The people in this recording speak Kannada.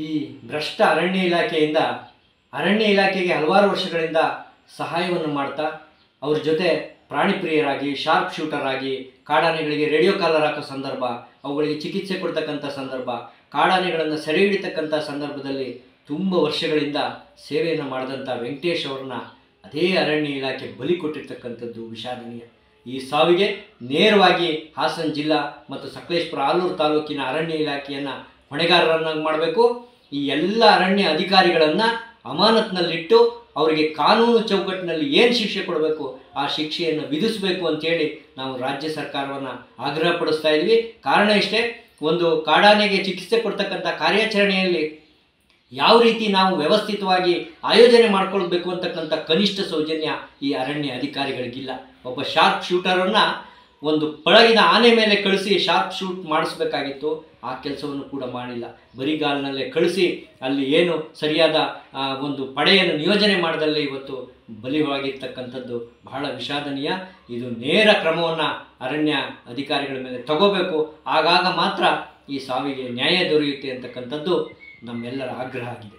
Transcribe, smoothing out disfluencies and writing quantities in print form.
ಈ ಭ್ರಷ್ಟ ಅರಣ್ಯ ಇಲಾಖೆಯಿಂದ ಅರಣ್ಯ ಇಲಾಖೆಗೆ ಹಲವಾರು ವರ್ಷಗಳಿಂದ ಸಹಾಯವನ್ನು ಮಾಡ್ತಾ ಅವ್ರ ಜೊತೆ ಪ್ರಾಣಿ ಪ್ರಿಯರಾಗಿ ಶಾರ್ಪ್ ಶೂಟರ್ ಆಗಿ ಕಾಡಾನೆಗಳಿಗೆ ರೇಡಿಯೋ ಕಾಲರ್ ಹಾಕೋ ಸಂದರ್ಭ, ಅವುಗಳಿಗೆ ಚಿಕಿತ್ಸೆ ಕೊಡ್ತಕ್ಕಂಥ ಸಂದರ್ಭ, ಕಾಡಾನೆಗಳನ್ನು ಸೆರೆ ಹಿಡಿತಕ್ಕಂಥ ಸಂದರ್ಭದಲ್ಲಿ ತುಂಬ ವರ್ಷಗಳಿಂದ ಸೇವೆಯನ್ನು ಮಾಡಿದಂಥ ವೆಂಕಟೇಶ್ ಅವ್ರನ್ನ ಅದೇ ಅರಣ್ಯ ಇಲಾಖೆ ಬಲಿ ಕೊಟ್ಟಿರ್ತಕ್ಕಂಥದ್ದು ವಿಷಾದನೀಯ. ಈ ಸಾವಿಗೆ ನೇರವಾಗಿ ಹಾಸನ ಜಿಲ್ಲಾ ಮತ್ತು ಸಕಲೇಶಪುರ ಆಲೂರು ತಾಲೂಕಿನ ಅರಣ್ಯ ಇಲಾಖೆಯನ್ನು ಹೊಣೆಗಾರರನ್ನಾಗಿ ಮಾಡಬೇಕು. ಈ ಎಲ್ಲ ಅರಣ್ಯ ಅಧಿಕಾರಿಗಳನ್ನು ಅಮಾನತ್ನಲ್ಲಿಟ್ಟು ಅವರಿಗೆ ಕಾನೂನು ಚೌಕಟ್ಟಿನಲ್ಲಿ ಏನು ಶಿಕ್ಷೆ ಕೊಡಬೇಕು ಆ ಶಿಕ್ಷೆಯನ್ನು ವಿಧಿಸಬೇಕು ಅಂತೇಳಿ ನಾವು ರಾಜ್ಯ ಸರ್ಕಾರವನ್ನು ಆಗ್ರಹಪಡಿಸ್ತಾ ಇದ್ವಿ. ಕಾರಣ ಇಷ್ಟೇ, ಒಂದು ಕಾಡಾನೆಗೆ ಚಿಕಿತ್ಸೆ ಕೊಡ್ತಕ್ಕಂಥ ಕಾರ್ಯಾಚರಣೆಯಲ್ಲಿ ಯಾವ ರೀತಿ ನಾವು ವ್ಯವಸ್ಥಿತವಾಗಿ ಆಯೋಜನೆ ಮಾಡ್ಕೊಳ್ಬೇಕು ಅಂತಕ್ಕಂಥ ಕನಿಷ್ಠ ಸೌಜನ್ಯ ಈ ಅರಣ್ಯ ಅಧಿಕಾರಿಗಳಿಗಿಲ್ಲ. ಒಬ್ಬ ಶಾರ್ಪ್ ಶೂಟರನ್ನು ಒಂದು ಪಳಗಿನ ಆನೆ ಮೇಲೆ ಕಳಿಸಿ ಶಾರ್ಪ್ ಶೂಟ್ ಮಾಡಿಸ್ಬೇಕಾಗಿತ್ತು, ಆ ಕೆಲಸವನ್ನು ಕೂಡ ಮಾಡಿಲ್ಲ. ಬರಿಗಾಲಿನಲ್ಲೇ ಕಳಿಸಿ ಅಲ್ಲಿ ಏನು ಸರಿಯಾದ ಒಂದು ಪಡೆಯನ್ನು ನಿಯೋಜನೆ ಮಾಡದಲ್ಲೇ ಇವತ್ತು ಬಲಿವಾಗಿರ್ತಕ್ಕಂಥದ್ದು ಬಹಳ ವಿಷಾದನೀಯ. ಇದು ನೇರ ಕ್ರಮವನ್ನು ಅರಣ್ಯ ಅಧಿಕಾರಿಗಳ ಮೇಲೆ ತಗೋಬೇಕು. ಆಗಾಗ ಮಾತ್ರ ಈ ಸಾವಿಗೆ ನ್ಯಾಯ ದೊರೆಯುತ್ತೆ ಅಂತಕ್ಕಂಥದ್ದು ನಮ್ಮೆಲ್ಲರ ಆಗ್ರಹ ಆಗಿದೆ.